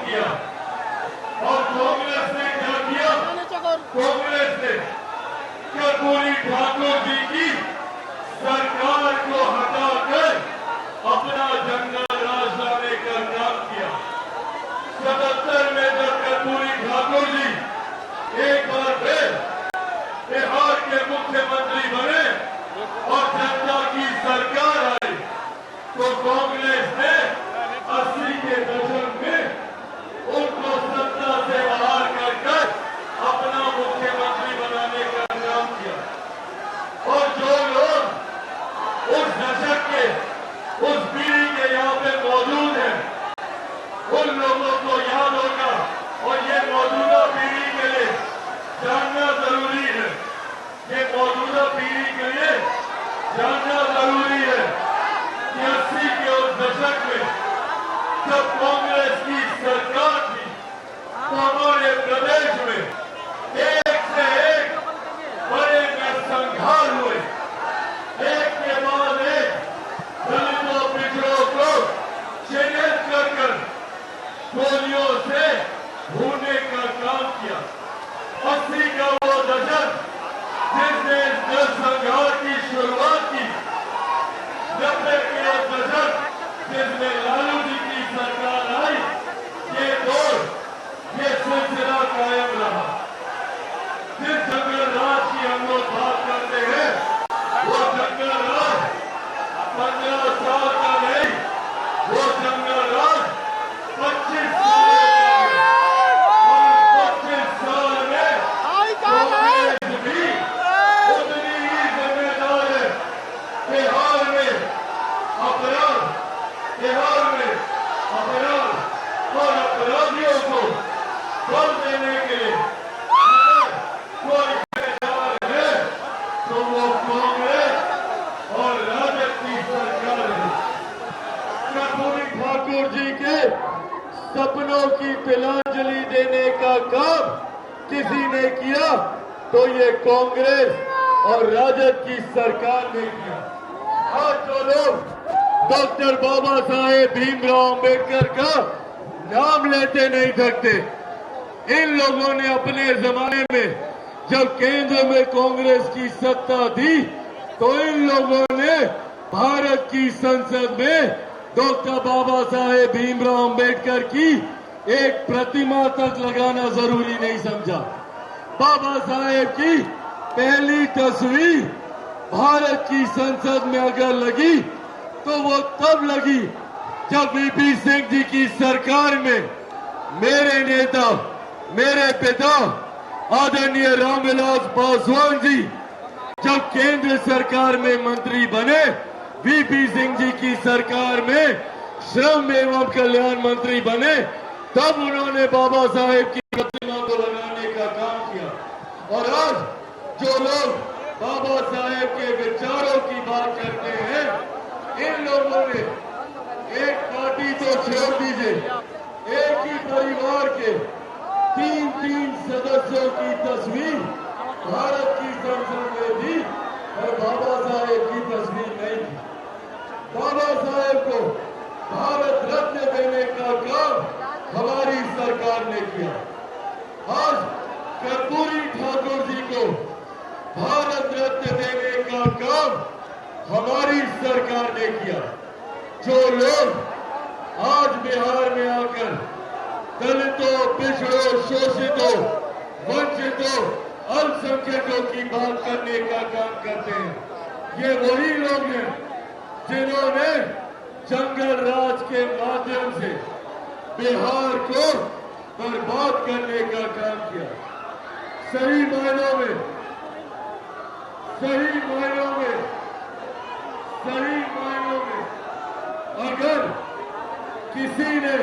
किया। और कांग्रेस ने क्या किया? कांग्रेस ने कर्पूरी ठाकुर जी की सरकार को हटाकर अपना जंगल राज लाने का काम किया। 77 में जब कर्पूरी ठाकुर जी एक बार फिर बिहार के मुख्यमंत्री बने और जनता की सरकार आई, तो कांग्रेस ने 80 के दशक में उनको सत्ता से बाहर कर अपना मुख्यमंत्री बनाने का काम किया। और जो लोग उस दशक के उस पीढ़ी के यहाँ पे मौजूद हैं, उन लोगों को याद होगा और ये मौजूदा पीढ़ी के लिए जानना जरूरी है, ये मौजूदा पीढ़ी के लिए जानना जरूरी है कि 80 के उस दशक में जब कांग्रेस की सरकार थी तो हमारे प्रदेश में एक से एक बड़े नरसंहार हुए। एक के बाद एक दलितों पिछड़ों को चिन्हित कर गोलियों से भूनने का काम किया। 80 का वो दशक जिसने नरसंहार की शुरुआत की, 90 के वो दशक जिसमें लालू जी की सरकार आई, ये दौर, ये सिलसिला कायम रहा। जिस जंगल राज की हम लोग बात करते हैं, वो जंगल राज 15 साल का नहीं, वो जंगल राज 25 साल में कांग्रेस भी उतनी ही जिम्मेदार है। बिहार में अपराध और अपराधियों को बल देने के लिए कोई जिम्मेदार है तो वो कांग्रेस और राजद की सरकार है। कर्पूरी ठाकुर जी के सपनों की तिलांजलि देने का काम किसी ने किया तो ये कांग्रेस और राजद की सरकार ने किया। आज जो लोग डॉक्टर बाबा साहेब भीमराव अंबेडकर का नाम लेते नहीं सकते, इन लोगों ने अपने जमाने में जब केंद्र में कांग्रेस की सत्ता थी तो इन लोगों ने भारत की संसद में डॉक्टर बाबा साहेब भीमराव अंबेडकर की एक प्रतिमा तक लगाना जरूरी नहीं समझा। बाबा साहेब की पहली तस्वीर भारत की संसद में अगर लगी तो वो तब लगी जब वीपी सिंह जी की सरकार में मेरे नेता, मेरे पिता आदरणीय रामविलास पासवान जी जब केंद्र सरकार में मंत्री बने, वीपी सिंह जी की सरकार में श्रम एवं कल्याण मंत्री बने, तब उन्होंने बाबा साहेब की प्रतिमा को लगाने का काम किया। और आज जो लोग बाबा साहेब के विचारों की बात करते हैं, इन लोगों ने एक पार्टी तो छोड़ दीजिए, एक ही परिवार के 3-3 सदस्यों की तस्वीर भारत की संसद में थी और बाबा साहेब की तस्वीर नहीं थी। बाबा साहेब को भारत रत्न देने का काम हमारी सरकार ने किया। आज कर्पूरी ठाकुर जी को भारत रत्न देने का काम हमारी सरकार ने किया। जो लोग आज बिहार में आकर दलितों, पिछड़ों, शोषितों, वंचितों, अल्पसंख्यकों की बात करने का काम करते हैं, ये वही लोग हैं जिन्होंने जंगल राज के माध्यम से बिहार को बर्बाद करने का काम किया। सही मायनों में अगर किसी ने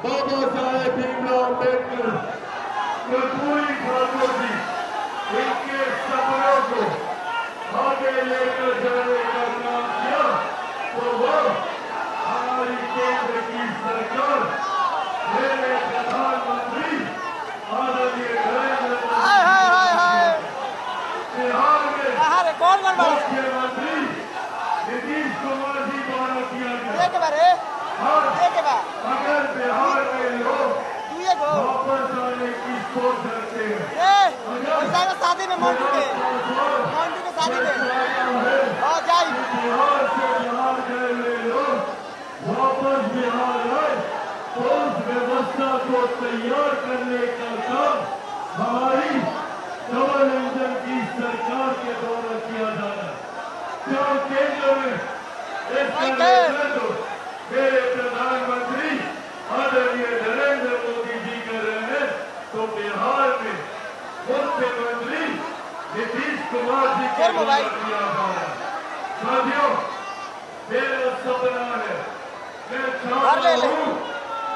बाबा साहेब भीमराव अंबेडकर, कर्पूरी ठाकुर जी, इनके सपनों को आगे लेकर जाने का काम किया तो वो हमारी केंद्र की सरकार, मेरे प्रधानमंत्री आदरणीय नरेंद्र मोदी, बिहार में मुख्यमंत्री नीतीश कुमार जी द्वारा किया गया। अगर बिहार में लोग शादी में मोन्टू के शादी में जाई बिहार से बिहार गए ले लोग वापस बिहार आए तो उस व्यवस्था को तैयार करने का काम हमारी डबल इंजन की सरकार के द्वारा किया जा रहा है। क्या केंद्र में इसका नेतृत्व मेरे प्रधानमंत्री आदरणीय नरेंद्र मोदी जी कर रहे हैं तो बिहार में मुख्यमंत्री नीतीश कुमार जी के द्वारा किया जा रहा है। साथियों, मेरा सपना है, मैं चाहता हूँ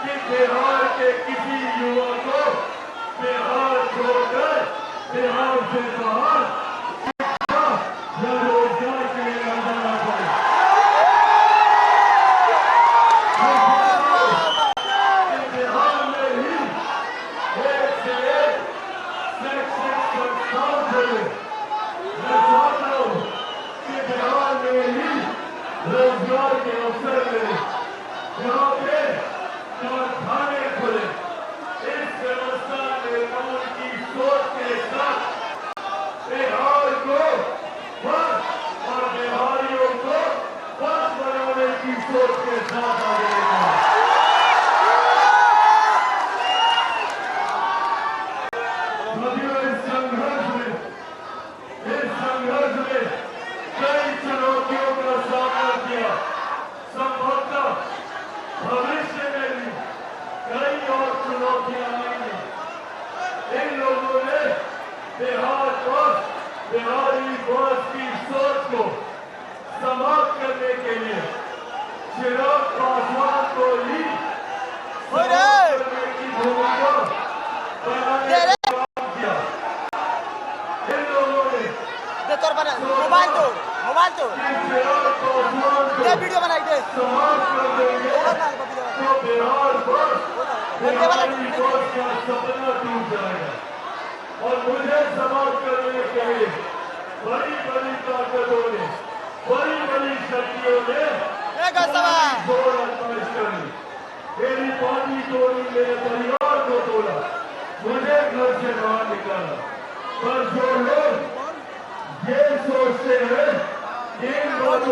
कि बिहार के किसी युवा को बिहार छोड़कर बिहार से बाहर शिक्षा या रोजगार के लिए न जाना पड़े। बिहार में ही एक से एक शैक्षिक संस्थान खोले। मैं चाहता हूँ कि बिहार में ही रोजगार के अवसर मिले, यहाँ पे कारखाने खुले। इस व्यवस्था निर्माण की सोच के साथ बिहार को बस और बिहारियों को बस बनाने की सोच के साथ आगे बढ़ना। इस संघर्ष में कई चुनौतियों का सामना किया। संभवतः भविष्य में भी कई और चुनौतियां आएंगी। इन लोगों ने बिहार को बिहारी बॉस की सोच को समाप्त करने के लिए चिराग पासवान को ही समाप्त करने की भूमिका बनाने का काम किया। इन लोगों ने मोबाइल तो ये वीडियो बनाई दे समाप्त कर देंगे तो बिहार बॉस बिहारी बॉस का सपना टूट जाएगा। और मुझे समाप्त करने के लिए बड़ी बड़ी ताकतों ने बड़ी बड़ी शक्तियों ने जोर आजमाइश करी। मेरी पार्टी तोड़ी, मेरे परिवार को तोड़ा, मुझे घर से बाहर निकाला। पर जो लोग ये सोचते हैं इन लोगों से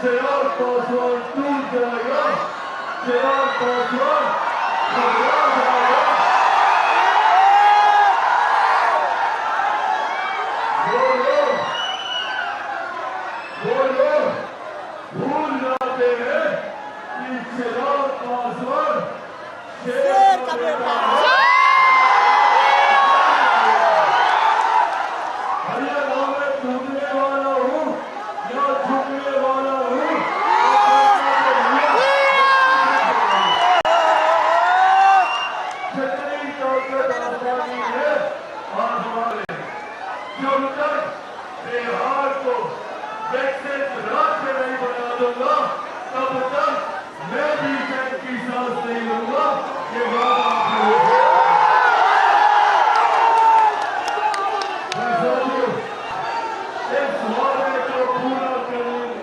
चिराग पासवान टूट जाएगा, चिराग पासवान घबरा जाएगा, वो लोग भूल जाते हैं कि चिराग पासवान शेर का बेटा है। हरियाणा में टूटने वाला हूँ या झुकने वाला हूँ, जितनी ताकत आजादी है आजमा ले। जब तक बिहार को विकसित राज्य नहीं बना दूंगा तब तक मैं भी चैन की सांस नहीं लूंगा। ये बात इस वादे को पूरा करने में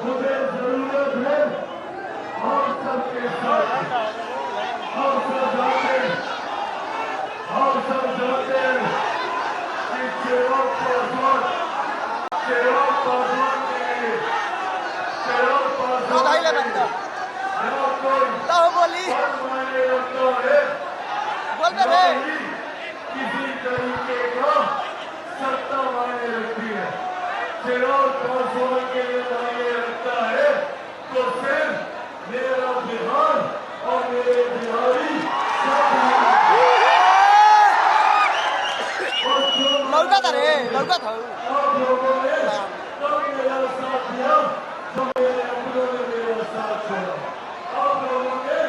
मुझे जरूरत है हम सबके साथ। हम सब जानते हैं कि चिराग पासवान के लिए चिराग पासवान मायने रखता है। किसी तरीके का सत्ता मायने रखती है। चिराग पासवान के लिए मायने रखता है तो सिर्फ मेरा बिहार और मेरे बिहारी लौका था आप लोगों ने तब मेरा साथ दिया जब मेरे अपनों ने मेरा साथ छोड़ा। आप लोगों ने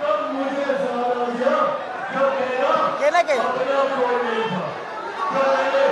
तब मुझे सहारा दिया जब मेरा अपना कोई नहीं था। जब मैंने